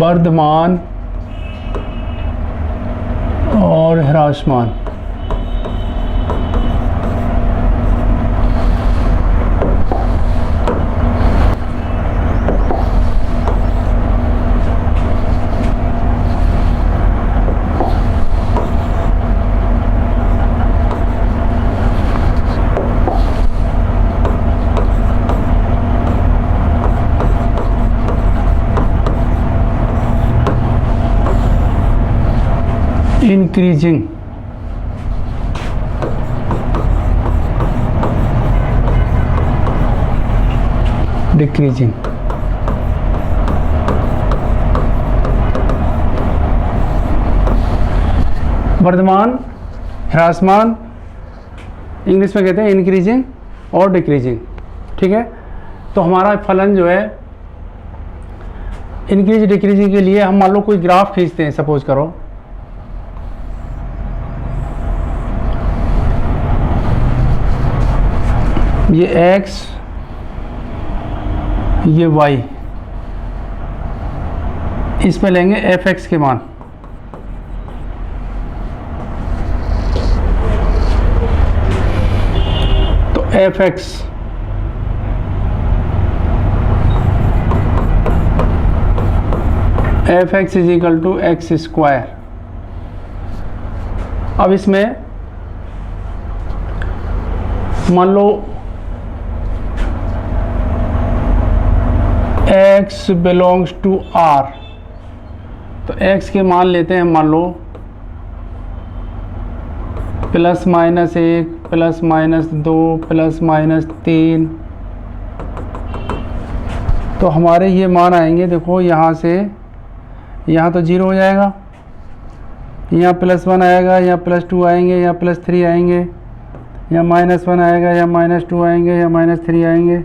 वर्धमान और ह्रासमान। Increasing, decreasing. वर्धमान, ह्रासमान, इंग्लिश में कहते हैं इंक्रीजिंग और डिक्रीजिंग। ठीक है, तो हमारा फलन जो है इंक्रीज डिक्रीजिंग के लिए हम मान लो कोई ग्राफ खींचते हैं, सपोज करो ये x, ये y, इसमें लेंगे fx के मान। तो fx is equal to x square. अब इसमें मान लो x बिलोंग्स टू r, तो x के मान लेते हैं मान लो +-1, +-2, +-3। तो हमारे ये मान आएंगे, देखो यहाँ से यहाँ तो 0 हो जाएगा, यहाँ +1 आएगा, यहाँ +2 आएंगे, यहाँ +3 आएंगे, यहाँ -1 आएगा, यहाँ -2 आएंगे, यहाँ -3 आएंगे।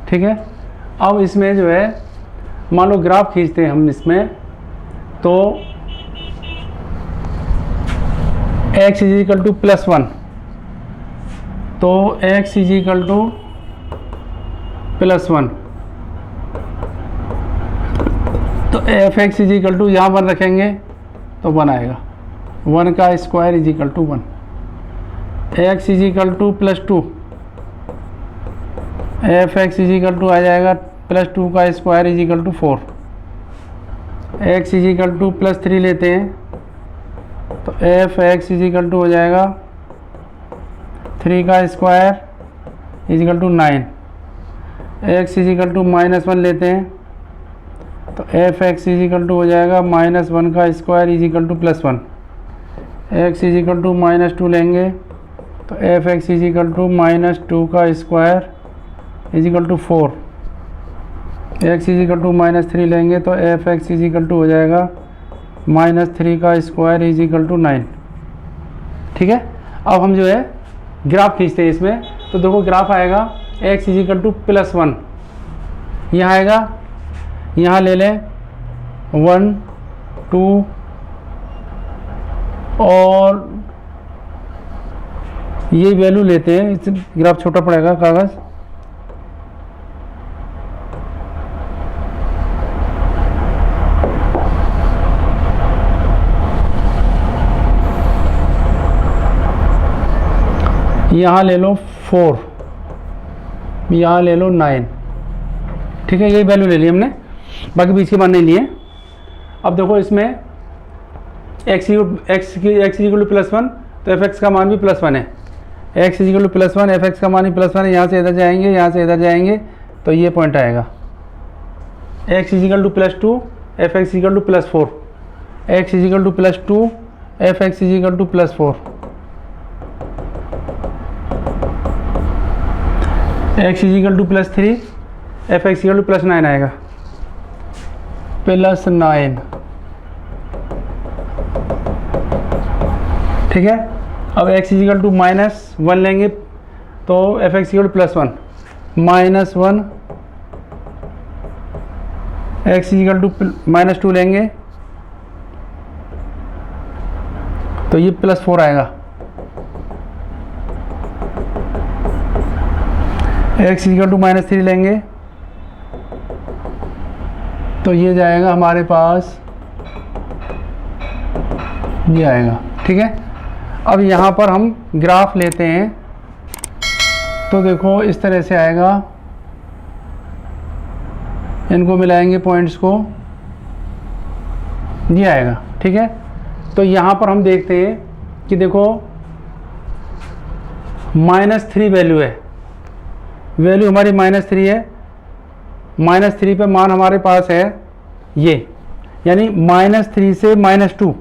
ठीक है, अब इसमें जो है मान लो ग्राफ खींचते हैं हम इसमें, तो x इज इक्वल टू +1, तो x इज इक्वल टू +1, तो fx इज इक्वल टू यहाँ 1 रखेंगे तो 1 आएगा, 1 का square is equal to 1। x is equal to +2, fx is equal to आ जाएगा +2 का square is equal to 4। x is equal to +3 लेते हैं तो fx इज इक्वल टू हो जाएगा 3 का square is equal to 9। x is equal to -1 लेते हैं तो fx इज इक्वल टू हो जाएगा -1 का square is equal to +1। x is equal to -2 लेंगे तो fx इज इक्वल टू -2 का square is equal to 4। x is equal to -3 लेंगे तो fx इज इक्वल टू हो जाएगा -3 का स्क्वायर इज इक्वल टू 9। ठीक है, अब हम जो है ग्राफ खींचते हैं इसमें, तो देखो ग्राफ आएगा x इज इक्वल टू +1, यहाँ आएगा, यहाँ ले लें 1 2 और ये वैल्यू लेते हैं, इस ग्राफ छोटा पड़ेगा कागज़। यहाँ ले लो 4, यहाँ ले लो 9। ठीक है, यही वैल्यू ले ली हमने, बाकी बीच के मान नहीं लिए। अब देखो इसमें x इक्वल टू +1 तो fx का मान भी +1 है, x इक्वल टू +1 fx का मान भी +1 है। यहाँ से इधर जाएंगे, यहाँ से इधर जाएंगे तो ये पॉइंट आएगा। x equal to +2 fx equal to +4, x equal to +2 fx equal to +4, x equal to +3 fx equal to +9 आएगा, +9। ठीक है, अब x इक्वल टू -1 लेंगे तो fx equal to +1, -1 x equal to -2 लेंगे तो ये +4 आएगा। x इक्वल टू -3 लेंगे तो ये जाएगा हमारे पास, ये आएगा। ठीक है, अब यहाँ पर हम ग्राफ लेते हैं तो देखो इस तरह से आएगा, इनको मिलाएंगे पॉइंट्स को, ये आएगा। ठीक है, तो यहाँ पर हम देखते हैं कि देखो -3 वैल्यू है, वैल्यू हमारी -3 है, -3 पे मान हमारे पास है ये, यानी -3 से -2,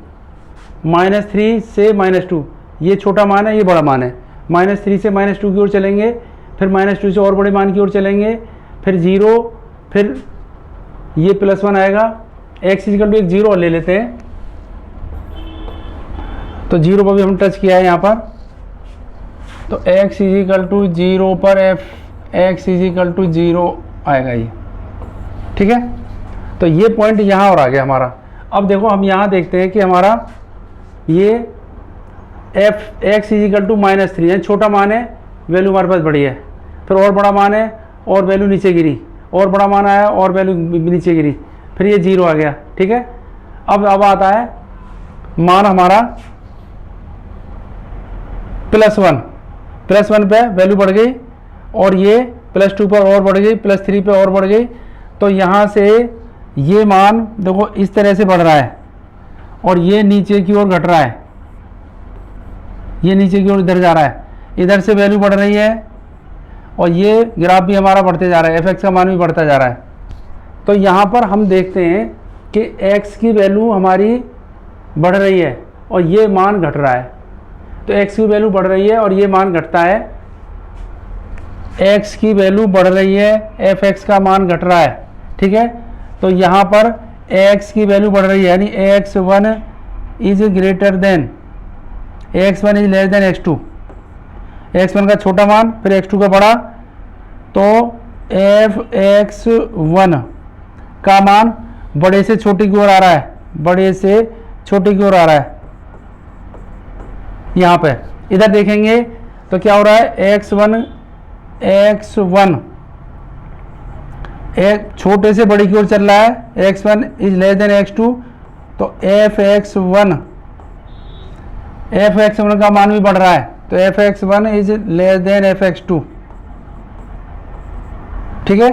-3 से -2, ये छोटा मान है, ये बड़ा मान है। -3 से -2 की ओर चलेंगे, फिर -2 से और बड़े मान की ओर चलेंगे, फिर 0, फिर ये +1 आएगा। x = एक 0 और ले लेते हैं, तो 0 पर भी हम टच किया है यहाँ पर, तो x = 0 पर x = 0 आएगा ये। ठीक है, तो ये पॉइंट यहाँ और आ गया हमारा। अब देखो हम यहाँ देखते हैं कि हमारा ये x = -3 है, छोटा मान है, वैल्यू हमारे पास बड़ी है, फिर और बड़ा मान है और वैल्यू नीचे गिरी, और बड़ा मान आया और वैल्यू नीचे गिरी, फिर ये 0 आ गया। ठीक है, अब आता है मान हमारा +1 पे वैल्यू बढ़ गई, और ये +2 पर और बढ़ गई, +3 पे और बढ़ गई, तो यहाँ से ये मान देखो इस तरह से बढ़ रहा है, और ये नीचे की ओर घट रहा है, ये नीचे की ओर इधर जा रहा है, इधर से वैल्यू बढ़ रही है, और ये ग्राफ भी हमारा बढ़ते जा रहा है, f(x) का मान भी बढ़ता जा रहा है। तो यहाँ पर हम देखते हैं कि x की वैल्यू हमारी बढ़ रही है और ये मान घट रहा है, तो x की वैल्यू बढ़ रही है और ये मान घटता है, x की वैल्यू बढ़ रही है, f(x) का मान घट रहा है। ठीक है, तो यहाँ पर x की वैल्यू बढ़ रही है, यानी x1 is greater then, x1 is less than x2, x1 का छोटा मान फिर x2 का बड़ा, तो f(x1) का मान बड़े से छोटे की ओर आ रहा है, बड़े से छोटे की ओर आ रहा है। यहाँ पे इधर देखेंगे तो क्या हो रहा है, x1 एक छोटे से बड़े की ओर चल रहा है, x1 is less than x2, तो f(x1) का मान भी बढ़ रहा है, तो f(x1) is less than f(x2). ठीक है,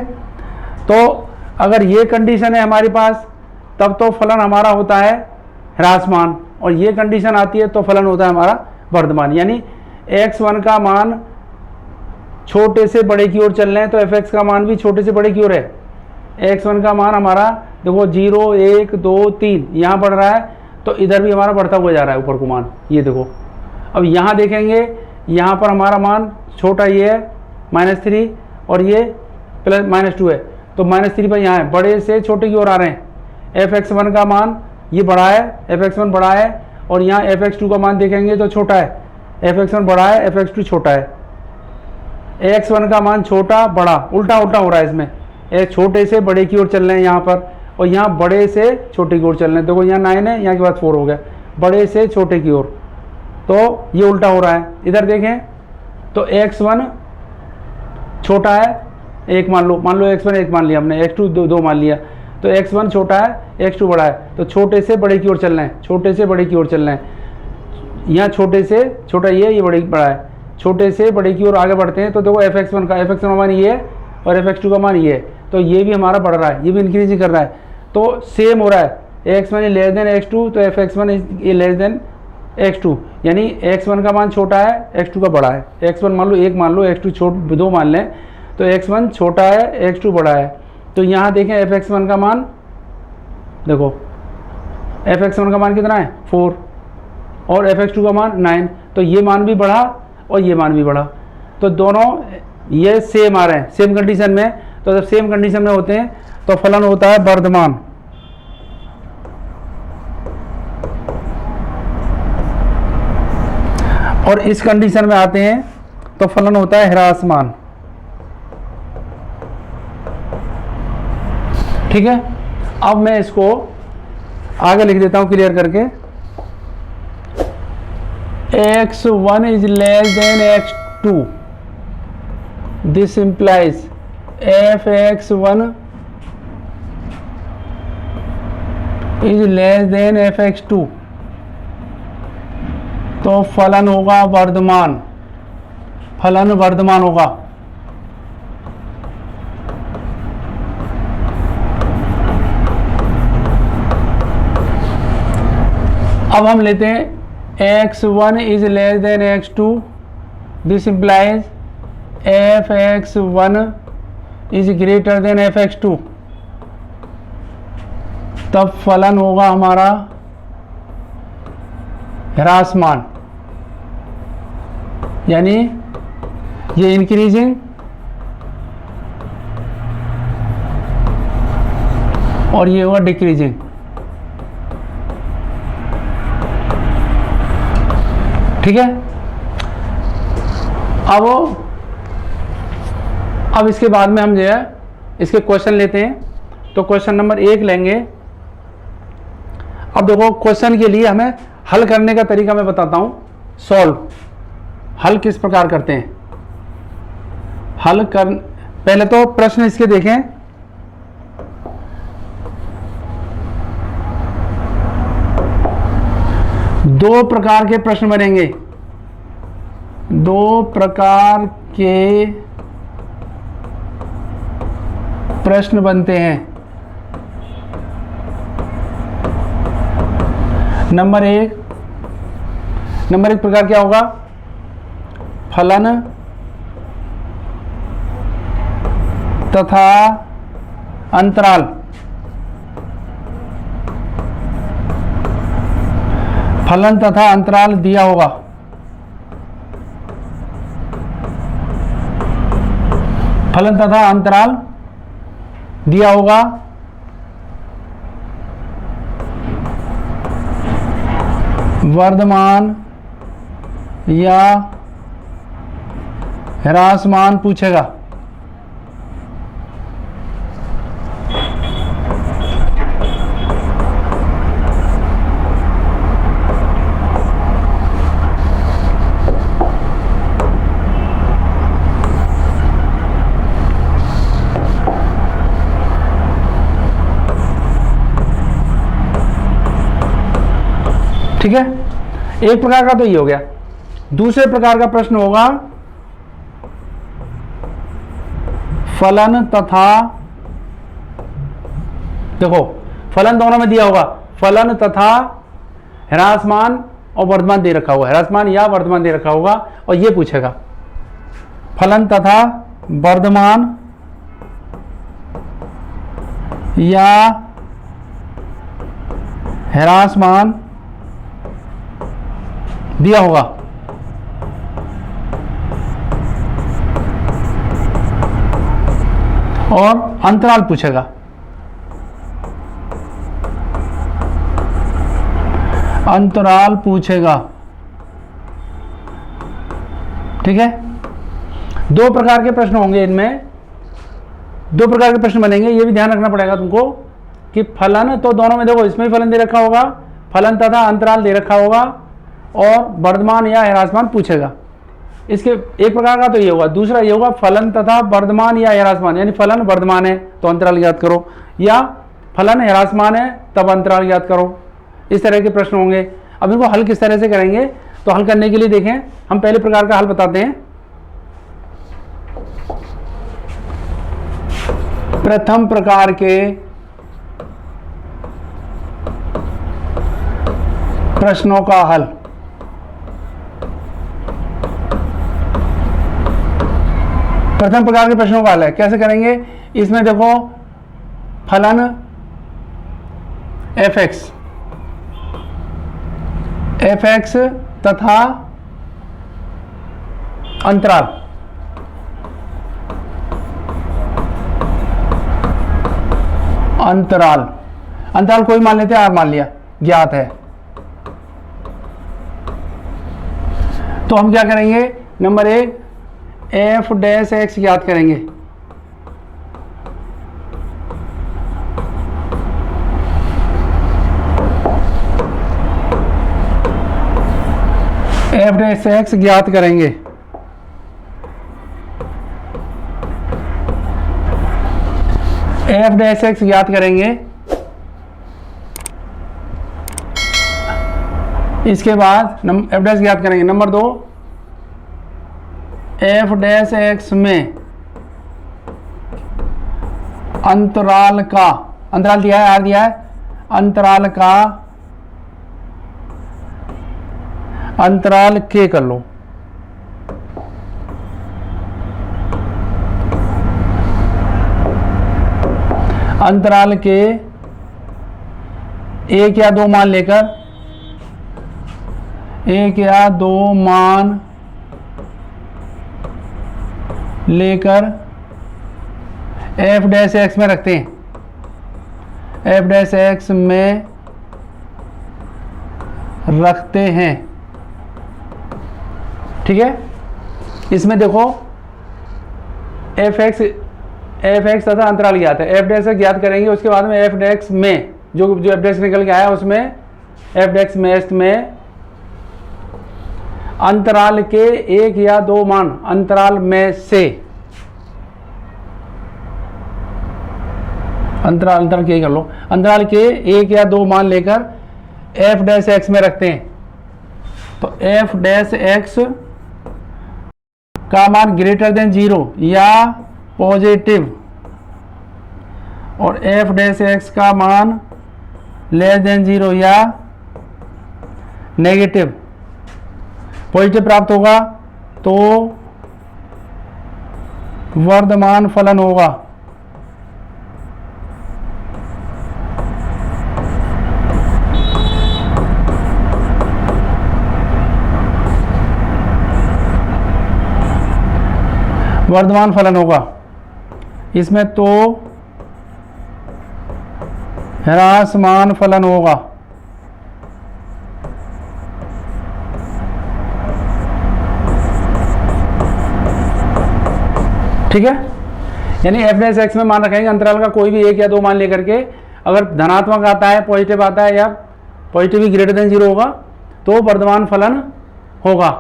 तो अगर ये कंडीशन है हमारे पास, तब तो फलन हमारा होता है ह्रासमान, और ये कंडीशन आती है तो फलन होता है हमारा वर्धमान, यानी x1 का मान छोटे से बड़े की ओर चल रहे हैं, तो f(x) का मान भी छोटे से बड़े की ओर है। x1 का मान हमारा देखो 0, 1, 2, 3 यहाँ बढ़ रहा है, तो इधर भी हमारा बढ़ता हुआ जा रहा है ऊपर को मान, ये देखो। अब यहाँ देखेंगे, यहाँ पर हमारा मान छोटा ये है -3 और ये -2 है, तो -3 पर यहाँ है, बड़े से छोटे की ओर आ रहे हैं। f(x1) का मान ये बड़ा है, f(x1) बड़ा है, और यहाँ f(x2) का मान देखेंगे तो छोटा है, f(x1) बड़ा है, f(x2) छोटा है। x1 का मान छोटा बड़ा, उल्टा हो रहा है इसमें, एक छोटे से बड़े की ओर चल रहे हैं यहाँ पर, और यहाँ बड़े से छोटे की ओर चल रहे हैं। देखो यहाँ 9 है, यहाँ के बाद 4 हो गया, बड़े से छोटे की ओर, तो ये उल्टा हो रहा है। इधर देखें तो x1 छोटा है, 1 मान लो x1 1 मान लिया हमने, x2 2 मान लिया, तो x1 छोटा है, x2 बड़ा है, तो छोटे से बड़े की ओर चल रहे हैं, छोटे से बड़े की ओर चल रहे हैं। यहाँ छोटे से छोटा ये बड़ा है, छोटे से बड़े की ओर आगे बढ़ते हैं, तो देखो f(x1) का मान ये है और f(x2) का मान ये है, तो ये भी हमारा बढ़ रहा है, ये भी इंक्रीज कर रहा है, तो सेम हो रहा है। x1 लेस देन x2, तो f(x1) लेस देन x2, यानी x1 का मान छोटा है, x2 का बड़ा है। x1 मान लो 1 मान लो, x2 2 मान लें, तो x1 छोटा है, x2 बड़ा है। तो यहाँ देखें f(x1) का मान, देखो f(x1) का मान कितना है 4 और f(x2) का मान 9, तो ये मान भी बढ़ा और ये मान भी बढ़ा, तो दोनों ये सेम आ रहे हैं सेम कंडीशन में। तो जब सेम कंडीशन में होते हैं तो फलन होता है वर्धमान। और इस कंडीशन में आते हैं तो फलन होता है ह्रासमान। ठीक है, अब मैं इसको आगे लिख देता हूं क्लियर करके। x1 is less than x2, this implies f(x1) is less than fx2, तो फलन होगा वर्धमान, फलन वर्धमान होगा। अब हम लेते हैं x1 is less than x2, this implies fx1 is greater then fx2, तब फलन होगा हमारा ह्रासमान, यानी ये इंक्रीजिंग और ये होगा डिक्रीजिंग। ठीक है। अब इसके बाद में हम जो है इसके क्वेश्चन लेते हैं। तो क्वेश्चन नंबर 1 लेंगे। अब देखो क्वेश्चन के लिए हमें हल करने का तरीका मैं बताता हूं। सॉल्व, हल किस प्रकार करते हैं। हल कर, पहले तो प्रश्न इसके देखें। दो प्रकार के प्रश्न बनेंगे, दो प्रकार के प्रश्न बनते हैं। नंबर एक प्रकार क्या होगा, फलन तथा अंतराल। फलन तथा अंतराल दिया होगा। फलन तथा अंतराल दिया होगा। वर्धमान या ह्रासमान पूछेगा। ठीक है, एक प्रकार का तो ये हो गया। दूसरे प्रकार का प्रश्न होगा फलन तथा, देखो फलन दोनों में दिया होगा, फलन तथा ह्रासमान और वर्धमान दे रखा होगा, ह्रासमान या वर्धमान दे रखा होगा और ये पूछेगा फलन तथा वर्धमान या ह्रासमान दिया होगा। और अंतराल पूछेगा। अंतराल पूछेगा। ठीक है, दो प्रकार के प्रश्न होंगे, इनमें दो प्रकार के प्रश्न बनेंगे। ये भी ध्यान रखना पड़ेगा तुमको कि फलन तो दोनों में, देखो इसमें भी फलन दे रखा होगा, फलन तथा अंतराल दे रखा होगा और वर्धमान या ह्रासमान पूछेगा। इसके एक प्रकार का तो ये होगा। दूसरा ये होगा फलन तथा वर्धमान या ह्रासमान, यानी फलन वर्धमान है तो अंतराल ज्ञात करो, या फलन ह्रासमान है तब अंतराल ज्ञात करो। इस तरह के प्रश्न होंगे। अब इनको हल किस तरह से करेंगे, तो हल करने के लिए देखें, हम पहले प्रकार का हल बताते हैं। प्रथम प्रकार के प्रश्नों का हल। प्रथम प्रकार के प्रश्नों का हल है, कैसे करेंगे। इसमें देखो फलन fx तथा अंतराल, अंतराल कोई मान लेते हैं, r मान लिया, ज्ञात है। तो हम क्या करेंगे, नंबर 1 f डैश x ज्ञात करेंगे। f डैश x ज्ञात करेंगे। f डैश x ज्ञात करेंगे। इसके बाद एफ डैश याद करेंगे। नंबर 2, एफ डैश एक्स में अंतराल का, अंतराल दिया है, आर दिया है, अंतराल का, अंतराल के कर लो, अंतराल के एक या दो मान लेकर, एक या दो मान लेकर एफ डैश एक्स में रखते हैं, एफ डैश एक्स में रखते हैं। ठीक है, इसमें देखो एफ एक्स तथा अंतराल ज्ञात है, एफ डैश ज्ञात करेंगे, उसके बाद में एफ डैश में जो एफ डैश निकल के आया उसमें एफ डैश में अंतराल के एक या दो मान, अंतराल में से, अंतराल के कर लो, अंतराल के एक या दो मान लेकर एफ डैश एक्स में रखते हैं। तो एफ डैश एक्स का मान ग्रेटर देन 0 या पॉजिटिव, और एफ डैश एक्स का मान लेस देन 0 या नेगेटिव। पॉजिटिव प्राप्त होगा तो वर्धमान फलन होगा, वर्धमान फलन होगा। इसमें तो ह्रासमान फलन होगा। ठीक है, यानी एफ डैश एक्स में मान रखेंगे अंतराल का कोई भी एक या दो मान लेकर के, अगर धनात्मक आता है, पॉजिटिव आता है या पॉजिटिव भी ग्रेटर देन 0 होगा तो वर्धमान फलन होगा।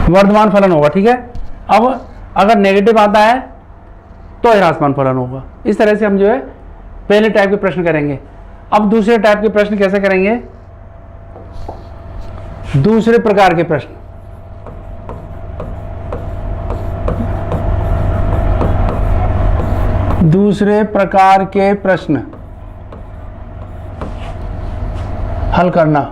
वर्धमान फलन होगा। ठीक है, अब अगर नेगेटिव आता है तो ह्रासमान फलन होगा। इस तरह से हम जो है पहले टाइप के प्रश्न करेंगे। अब दूसरे टाइप के प्रश्न कैसे करेंगे, दूसरे प्रकार के प्रश्न, दूसरे प्रकार के प्रश्न हल करना।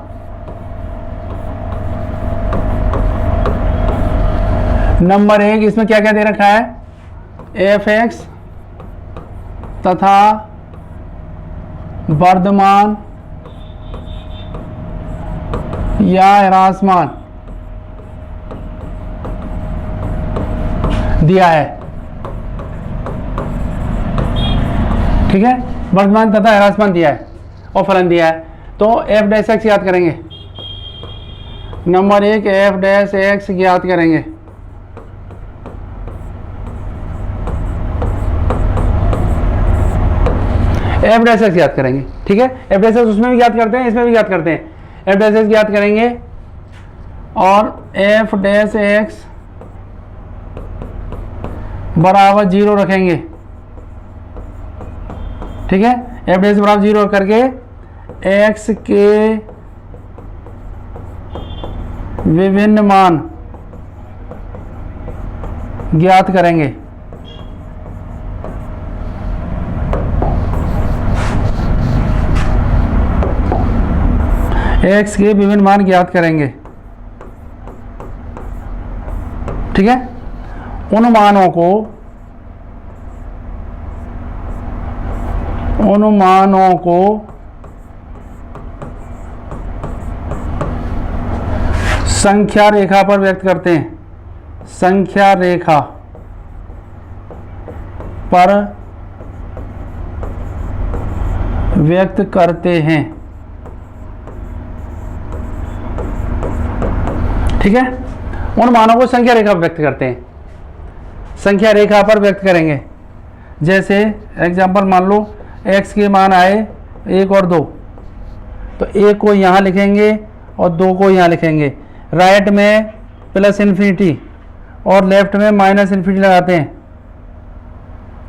नंबर 1, इसमें क्या क्या दे रखा है, एफ एक्स तथा वर्धमान या ह्रासमान दिया है। ठीक है, वर्धमान तथा ह्रासमान दिया है और फलन दिया है। तो एफ डैश एक्स याद करेंगे। नंबर 1, एफ डैश एक्स याद करेंगे। एफ डैश एक्स याद करेंगे। ठीक है, एफ डैश एक्स उसमें भी याद करते हैं, इसमें भी याद करते हैं। एफ डैश एक्स याद करेंगे और एफ डैश एक्स बराबर 0 रखेंगे। ठीक है, एफ डैश बराबर 0 करके एक्स के विभिन्न मान ज्ञात करेंगे। एक्स के विभिन्न मान ज्ञात करेंगे। ठीक है, उन मानों को संख्या रेखा पर व्यक्त करते हैं, संख्या रेखा पर व्यक्त करते हैं। ठीक है, उन मानों को संख्या रेखा पर व्यक्त करते हैं, संख्या रेखा पर व्यक्त करेंगे। जैसे एग्जांपल मान लो x के मान आए 1 और 2, तो 1 को यहाँ लिखेंगे और 2 को यहाँ लिखेंगे। राइट में प्लस इन्फिनिटी और लेफ्ट में माइनस इन्फिनिटी लगाते हैं,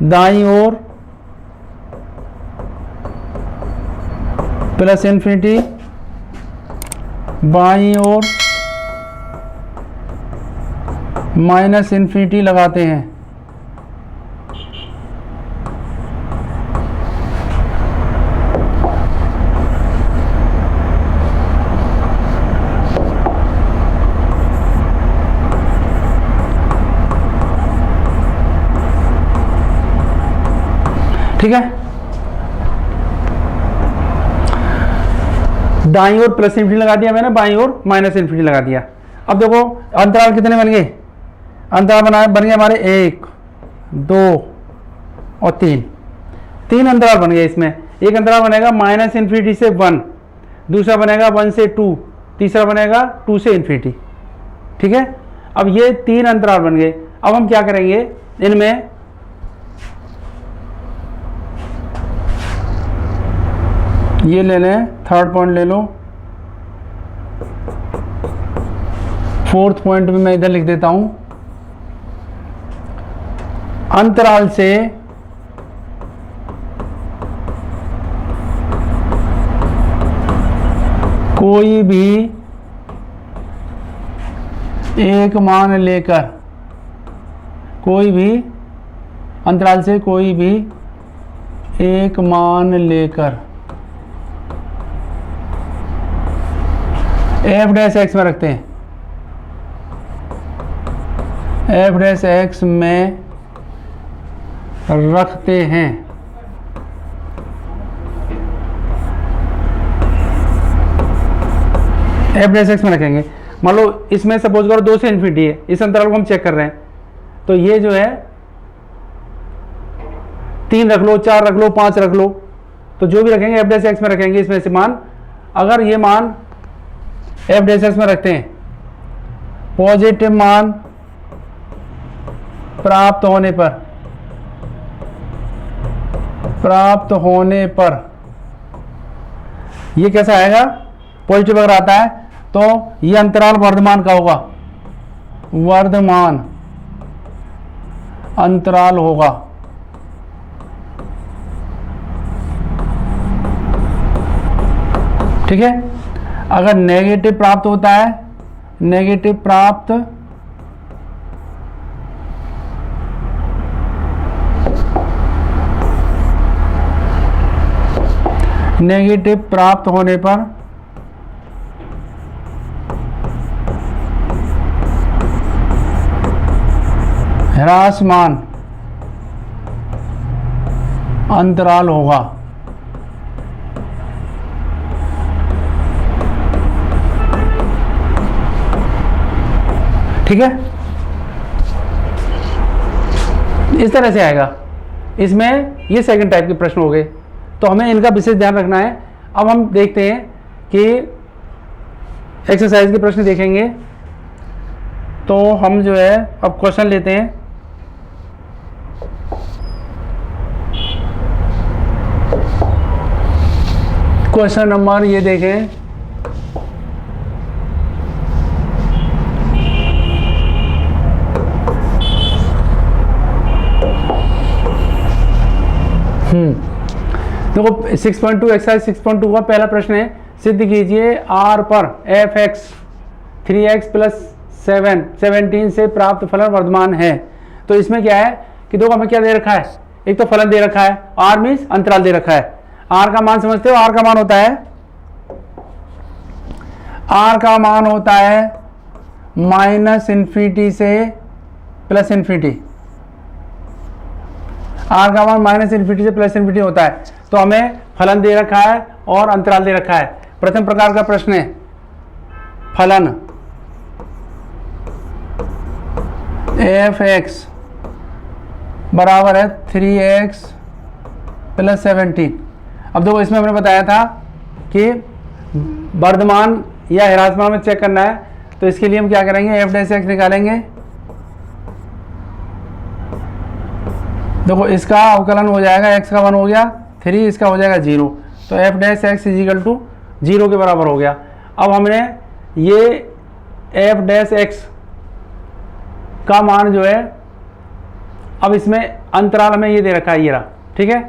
दाईं ओर प्लस इन्फिनिटी, बाईं ओर माइनस इन्फिनिटी लगाते हैं। ठीक है, दाईं ओर प्लस इन्फिनिटी लगा दिया मैंने, बाईं ओर माइनस इन्फिनिटी लगा दिया। अब देखो अंतराल कितने बन गए, अंतराल बन गए हमारे 1, 2 और 3, 3 अंतराल बन गए। इसमें एक अंतराल बनेगा माइनस इन्फिनिटी से 1, दूसरा बनेगा 1 से 2, तीसरा बनेगा 2 से इन्फिनिटी। ठीक है, अब ये 3 अंतराल बन गए। अब हम क्या करेंगे, इनमें ये ले लें, थर्ड पॉइंट ले लो, फोर्थ पॉइंट भी मैं इधर लिख देता हूं। अंतराल से कोई भी एक मान लेकर, कोई भी अंतराल से कोई भी एक मान लेकर एफ डैश एक्स में रखते हैं, एफ डैश एक्स में रखते हैं। एफ डैश एक्स में रखेंगे। मान लो इसमें सपोज करो 2 से इन्फिनिटी है, इस अंतराल को हम चेक कर रहे हैं, तो ये जो है 3 रख लो, 4 रख लो, 5 रख लो, तो जो भी रखेंगे एफ डैश एक्स में रखेंगे। इसमें से मान, अगर ये मान एफ डैश एक्स में रखते हैं, पॉजिटिव मान प्राप्त होने पर ये कैसा आएगा, पॉजिटिव अगर आता है तो ये अंतराल वर्धमान का होगा, वर्धमान अंतराल होगा। ठीक है, अगर नेगेटिव प्राप्त होता है, नेगेटिव प्राप्त होने पर ह्रासमान अंतराल होगा। ठीक है, इस तरह से आएगा। इसमें ये सेकंड टाइप के प्रश्न हो गए, तो हमें इनका विशेष ध्यान रखना है। अब हम देखते हैं कि एक्सरसाइज के प्रश्न देखेंगे, तो हम जो है अब क्वेश्चन लेते हैं। क्वेश्चन नंबर ये देखें, देखो 6.2 एक्सरसाइज 6.2 का पहला प्रश्न है, सिद्ध कीजिए R पर f(x) 3x + 17 से प्राप्त फलन वर्धमान है। तो इसमें क्या है कि देखो हमें क्या दे रखा है, एक तो फलन दे रखा है, R मीन्स अंतराल दे रखा है। R का मान समझते हो, R का मान होता है, R का मान होता है -∞ से +∞। R का मान -∞ से +∞ होता है। तो हमें फलन दे रखा है और अंतराल दे रखा है। प्रथम प्रकार का प्रश्न है, फलन f(x) बराबर है 3x + 17। अब देखो इसमें हमने बताया था कि वर्धमान या ह्रासमान में चेक करना है, तो इसके लिए हम क्या करेंगे, f(x) निकालेंगे। देखो इसका अवकलन हो जाएगा, x का 1 हो गया, 3 इसका हो जाएगा 0, तो f(x) = 0 के बराबर हो गया। अब हमने ये f(x) का मान जो है, अब इसमें अंतराल हमें ये दे रखा है, ये रहा, ठीक है,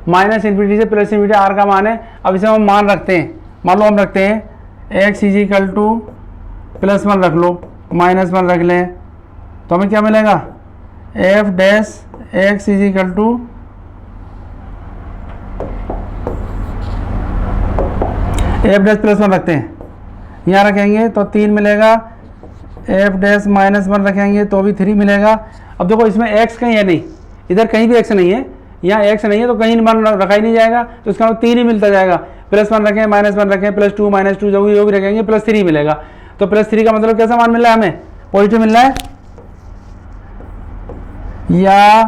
माइनस इन्फिनिटी से प्लस इन्फिनिटी आर का मान है। अब इसे हम मान रखते हैं, मान लो हम रखते हैं एक्स इज इक्वल टू +1 रख लो, -1 रख लें, तो हमें क्या मिलेगा, F dash X is equal to F dash +1 रखते हैं, यहाँ रखेंगे तो 3 मिलेगा, एफ डैश -1 रखेंगे तो भी 3 मिलेगा। अब देखो इसमें x कहीं है नहीं, इधर कहीं भी x नहीं है, यहाँ x नहीं है तो कहीं मान रखा ही नहीं जाएगा, तो इसका मतलब 3 ही मिलता जाएगा। +1 रखें, -1 रखें, +2 -2 जो भी रखेंगे +3 मिलेगा। तो +3 का मतलब कैसा मान मिल रहा है हमें, पॉजिटिव मिल रहा है या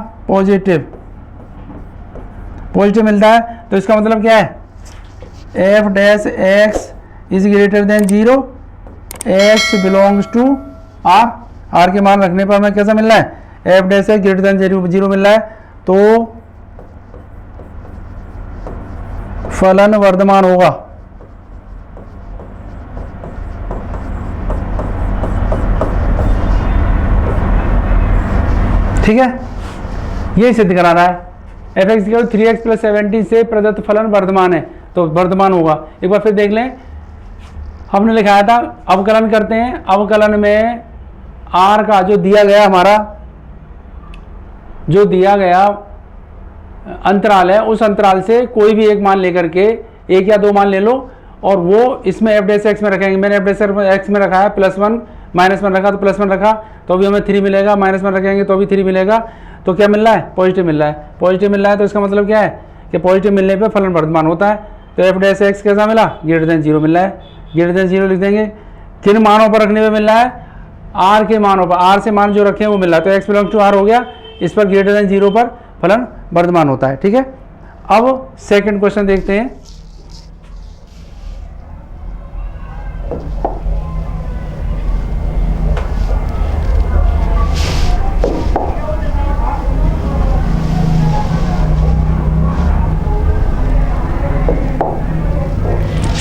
पॉजिटिव मिलता है। तो इसका मतलब क्या है, F dash X is greater than 0, X belongs to R, R के मान रखने पर हमें कैसा मिल रहा है, F dash X greater than 0 मिल रहा है। तो फलन वर्धमान होगा, ठीक है, ये सिद्ध करा रहा है। एफ एक्स 3x + 70 से प्रदत्त फलन वर्धमान है, तो वर्धमान होगा। एक बार फिर देख लें, हमने लिखाया था अवकलन करते हैं, अवकलन में r का जो दिया गया हमारा, जो दिया गया अंतराल है, उस अंतराल से कोई भी एक मान लेकर के, एक या दो मान ले लो, और वो इसमें एफ डैश एक्स में रखेंगे। मैंने एफ डैश एक्स में रखा है +1, -1 रखा तो +1 रखा तो भी हमें 3 मिलेगा, -1 रखेंगे तो भी 3 मिलेगा। तो क्या मिल रहा है, पॉजिटिव मिल रहा है। पॉजिटिव मिल रहा है तो इसका मतलब क्या है कि पॉजिटिव मिलने पे फलन वर्धमान होता है। तो एफ डैश एक्स कैसा मिला, ग्रेटर देन 0 मिल रहा है, ग्रेटर देन 0 लिख देंगे। किन मानों पर रखने पे मिल रहा है, आर के मानों पर, आर से मान जो रखे हैं वो मिल रहा है। तो एक्स बिलोंग्स टू आर हो गया, इस पर ग्रेटर देन 0 पर फलन वर्धमान होता है, ठीक है। अब सेकंड क्वेश्चन देखते हैं।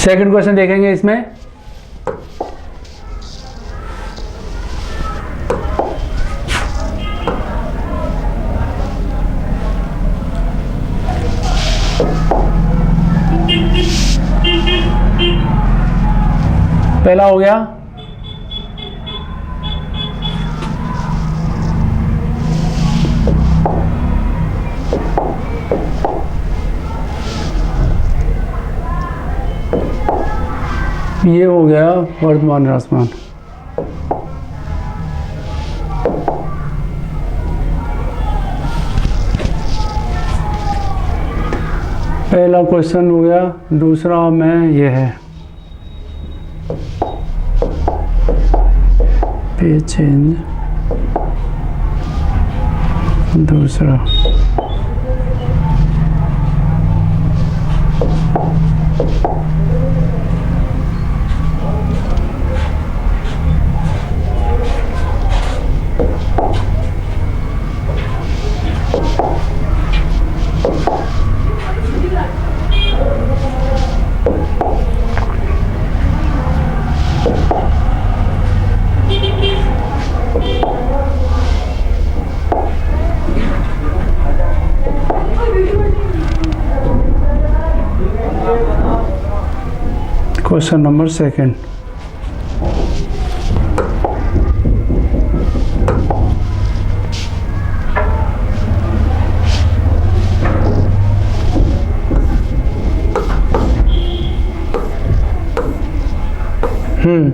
सेकंड क्वेश्चन देखेंगे इसमें, पहला हो गया ये, हो गया वर्धमान ह्रासमान। पहला क्वेश्चन हो गया, दूसरा में ये है, पेज चेंज, दूसरा question number second.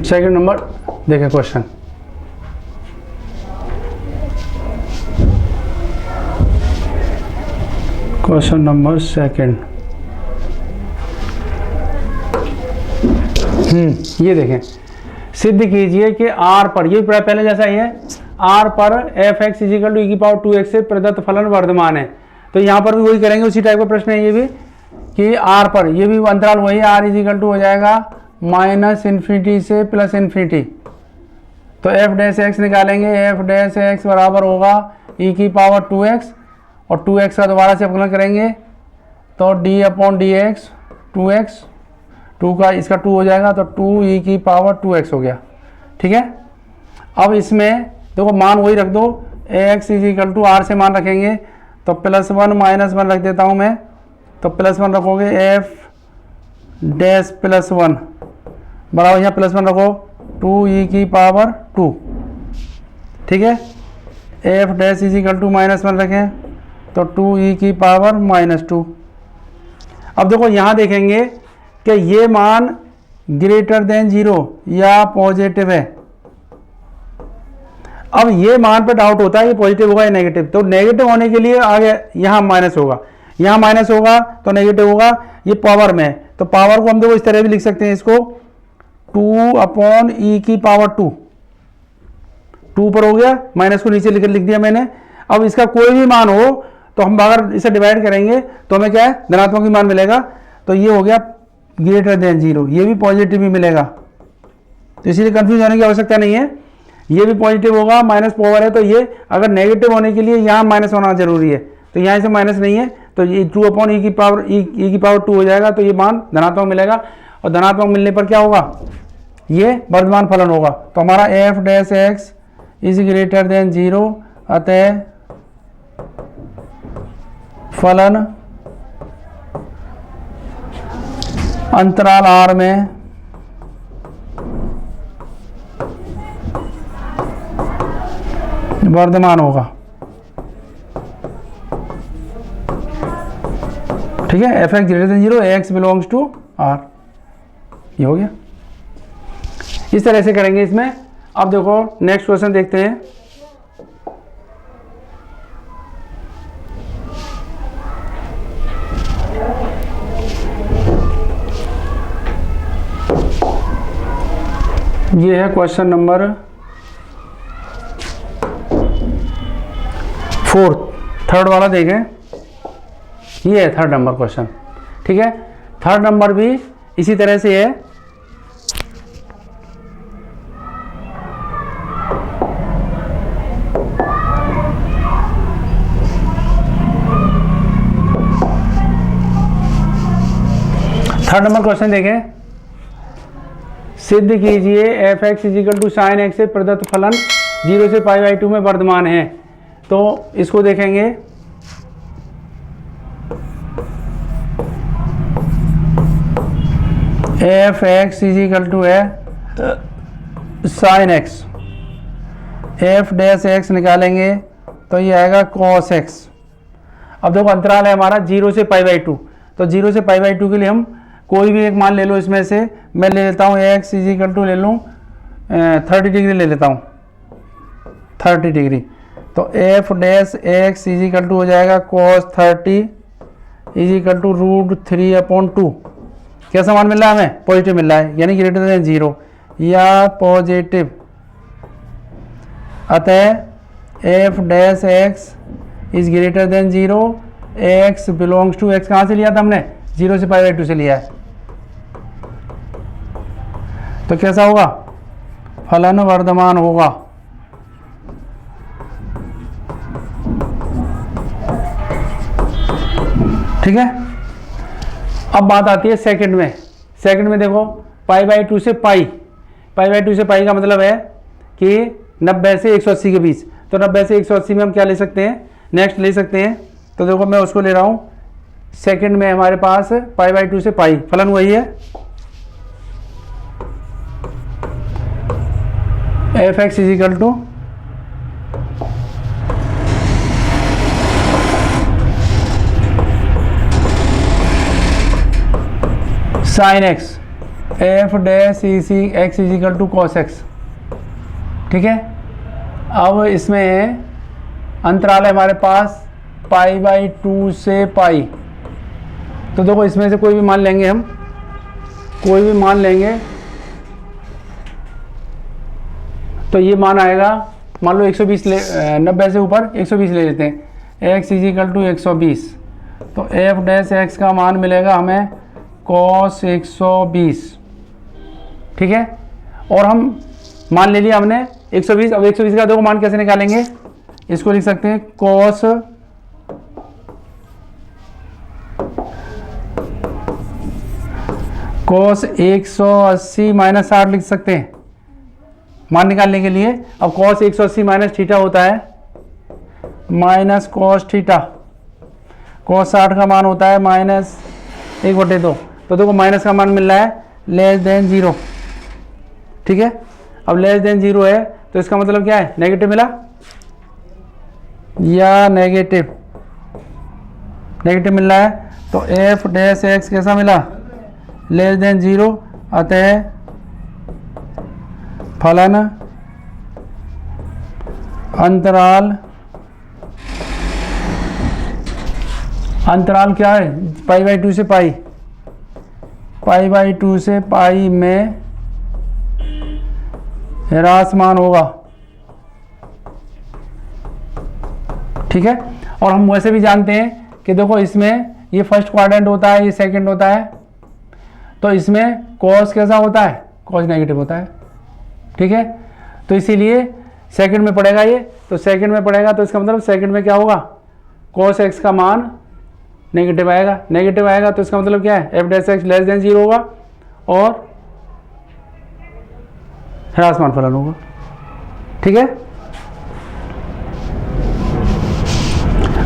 Second number देखें क्वेश्चन। क्वेश्चन नंबर सेकंड, ये देखें, सिद्ध कीजिए कि R पर, ये पहले जैसा ही है, R पर F X is equal to e⁻2x से प्रदत्त फलन वर्धमान है। तो यहाँ पर भी वही करेंगे, उसी टाइप का प्रश्न है ये भी, कि R पर, ये भी अंतराल वही, R इज इक्वल टू हो जाएगा -∞ से +∞। तो एफ डैश एक्स निकालेंगे, एफ डैश एक्स बराबर होगा e⁻2x, और 2x का दोबारा से अवकलन करेंगे तो d/dx 2x, 2 का इसका 2 हो जाएगा तो 2e⁻2x हो गया, ठीक है। अब इसमें देखो मान वही रख दो, x is equal to r से मान रखेंगे तो +1 -1 रख देता हूँ मैं, तो +1 रखोगे f डैश +1 बराबर यहाँ +1 रखो 2e⁻², ठीक है। f dash is equal to -1 रखें तो 2e⁻²। अब देखो यहाँ देखेंगे कि ये मान ग्रेटर देन 0 या पॉजिटिव है। अब ये मान पे डाउट होता है कि पॉजिटिव होगा या नेगेटिव, तो नेगेटिव होने के लिए आगे यहाँ माइनस होगा, यहाँ माइनस होगा तो नेगेटिव होगा, ये पावर में है तो पावर को हम देखो इस तरह भी लिख सकते हैं, इसको 2/e⁻², 2 पर हो गया, माइनस को नीचे लिख दिया मैंने। अब इसका कोई भी मान हो तो हम अगर इसे डिवाइड करेंगे तो हमें क्या है, धनात्मक ही मान मिलेगा, तो ये हो गया ग्रेटर देन 0, ये भी पॉजिटिव ही मिलेगा, तो इसीलिए कंफ्यूज होने की आवश्यकता नहीं है। ये भी पॉजिटिव होगा, माइनस पावर है तो ये अगर नेगेटिव होने के लिए यहाँ माइनस होना जरूरी है, तो यहाँ से माइनस नहीं है तो ये 2/e⁻² हो जाएगा, तो ये मान धनात्मक मिलेगा। और धनात्मक मिलने पर क्या होगा, ये वर्धमान फलन होगा। तो हमारा f dash x is greater than 0, अतः फलन अंतराल r में वर्धमान होगा, ठीक है। f x greater than 0, x belongs to r, ये हो गया। इस तरह से करेंगे इसमें। अब देखो नेक्स्ट क्वेश्चन देखते हैं। ये है क्वेश्चन नंबर 4, थर्ड वाला देखें, ये है थर्ड नंबर क्वेश्चन, ठीक है। थर्ड नंबर भी इसी तरह से है। थर्ड नंबर क्वेश्चन देखें, सिद्ध कीजिए f x is equal to sin x से प्रदत्त फलन 0 से π/2 में वर्धमान है। तो इसको देखेंगे, f x is equal to है sin x, f dash x निकालेंगे तो ये आएगा cos x। अब देखो अंतराल है हमारा 0 से π/2, तो 0 से π/2 के लिए हम कोई भी एक मान ले लो, इसमें से मैं ले लेता हूँ x इज इक्वल टू ले लूँ 30 डिग्री ले लेता हूँ, 30 डिग्री। तो f dash x is equal to हो जाएगा cos 30 इज इक्वल टू √3/2। कैसा मान मिल रहा है हमें, पॉजिटिव मिल रहा है, यानी ग्रेटर देन 0 या पॉजिटिव। अतः f dash x is greater than 0, x belongs to, x कहाँ से लिया था हमने, 0 से π/2 से लिया है। तो कैसा होगा, फलन वर्धमान होगा। ठीक है। अब बात आती है सेकंड में। सेकंड में देखो π/2 से π/2 से पाई का मतलब है कि 90 से 180 के बीच, तो 90 से 180 में हम क्या ले सकते हैं, नेक्स्ट ले सकते हैं। तो देखो मैं उसको ले रहा हूँ, सेकंड में हमारे पास π/2 से पाई, फलन वही है f x is equal to sin x, f dash x is equal to cos x, ठीक है। अब इसमें अंतराल है हमारे पास π/2 से पाई, तो देखो इसमें से कोई भी मान लेंगे हम, कोई भी मान लेंगे तो ये मान आएगा, मान लो 120 ले, 90 से ऊपर 120 ले लेते हैं, x इज इक्वल टू 120, तो f डैश x का मान मिलेगा हमें cos 120, ठीक है। और हम मान ले लिया हमने 120। अब 120 का देखो मान कैसे निकालेंगे, इसको लिख सकते हैं cos 180 - 60 लिख सकते हैं, मान निकालने के लिए। अब cos 180 माइनस थीटा होता है माइनस cos थीटा, cos 60 का मान होता है माइनस 1/2। तो देखो माइनस का मान मिल रहा है लेस देन 0, ठीक है। अब लेस देन 0 है तो इसका मतलब क्या है, नेगेटिव मिला या नेगेटिव मिल रहा है। तो एफ डैश एक्स कैसा मिला, लेस देन 0, अतः फलन अंतराल क्या है, π/2 से π/2 से पाई में ह्रासमान होगा, ठीक है। और हम वैसे भी जानते हैं कि देखो इसमें ये फर्स्ट क्वाड्रेंट होता है, ये सेकंड होता है, तो इसमें कॉस कैसा होता है, कॉस नेगेटिव होता है, ठीक है। तो इसीलिए सेकंड में पड़ेगा ये, तो सेकंड में पड़ेगा तो इसका मतलब सेकंड में क्या होगा, कॉस एक्स का मान नेगेटिव आएगा तो इसका मतलब क्या है, F dash x less than 0 होगा और ह्रासमान फलन होगा, ठीक है।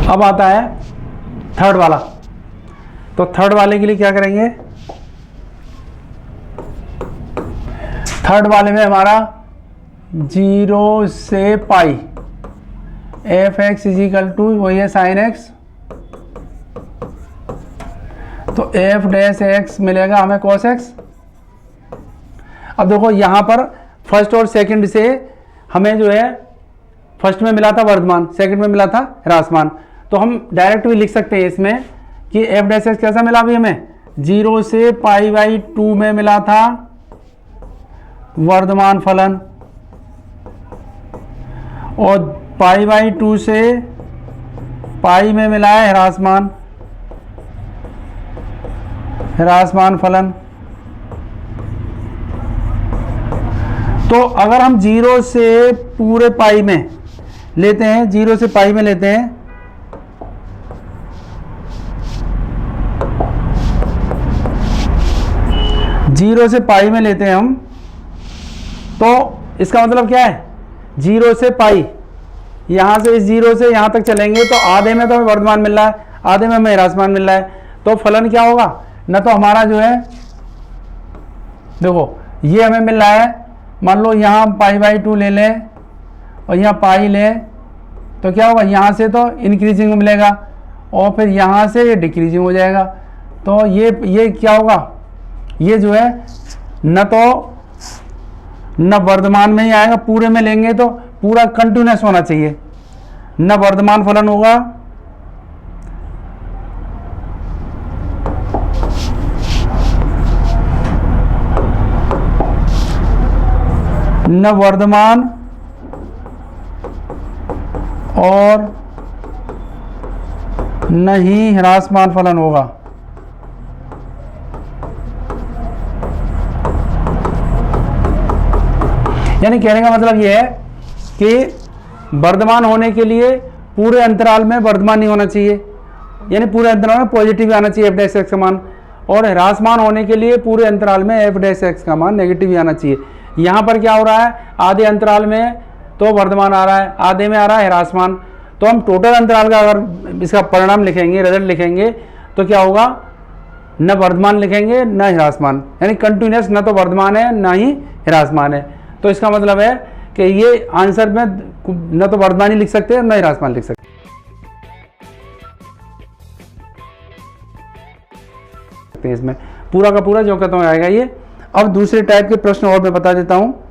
अब आता है थर्ड वाला। तो थर्ड वाले के लिए क्या करेंगे, थर्ड वाले में हमारा 0 से pi F X is equal to वही है साइन एक्स, तो एफ डैश एक्स मिलेगा हमें कॉस एक्स। अब देखो यहाँ पर फर्स्ट और सेकंड से हमें जो है, फर्स्ट में मिला था वर्धमान, सेकंड में मिला था ह्रासमान, तो हम डायरेक्ट भी लिख सकते हैं इसमें कि एफ डैश एक्स कैसा मिला अभी हमें, 0 से π/2 में मिला था वर्धमान फलन और π/2 से पाई में मिला है ह्रासमान फलन। तो अगर हम 0 से पूरे पाई में लेते हैं, 0 से पाई में लेते हैं, जीरो से पाई में लेते हैं हम, तो इसका मतलब क्या है, 0 से पाई, यहां से इस 0 से यहां तक चलेंगे तो आधे में तो हमें वर्धमान मिल रहा है, आधे में हमें ह्रासमान मिल रहा है। तो फलन क्या होगा, न तो हमारा जो है, देखो ये हमें मिल रहा है, मान लो यहाँ π/2 ले लें और यहाँ पाई लें, तो क्या होगा, यहाँ से तो इंक्रीजिंग मिलेगा और फिर यहाँ से ये डिक्रीजिंग हो जाएगा। तो ये क्या होगा, ये जो है न वर्धमान में ही आएगा, पूरे में लेंगे तो पूरा कंटिन्यूस होना चाहिए, न वर्धमान फलन होगा न वर्धमान और न ही ह्रासमान फलन होगा। यानी कहने का मतलब यह है कि वर्धमान होने के लिए पूरे अंतराल में वर्धमान नहीं होना चाहिए, यानी पूरे अंतराल में पॉजिटिव आना चाहिए एफ डैश एक्स का मान, और ह्रासमान होने के लिए पूरे अंतराल में एफ डैश एक्स का मान नेगेटिव ही आना चाहिए। यहाँ पर क्या हो रहा है, आधे अंतराल में तो वर्धमान आ रहा है, आधे में आ रहा है ह्रासमान। तो हम टोटल अंतराल का अगर इसका परिणाम लिखेंगे, रिजल्ट लिखेंगे, तो क्या होगा, न वर्धमान लिखेंगे न ह्रासमान, यानी कंटिन्यूस न तो वर्धमान है न ही ह्रासमान है। तो इसका मतलब है कि ये आंसर में न तो वर्धमान ही लिख सकते हैं न ह्रासमान लिख सकते हैं। इसमें पूरा का पूरा जो कहता हूँ आएगा ये। अब दूसरे टाइप के प्रश्न और मैं बता देता हूँ।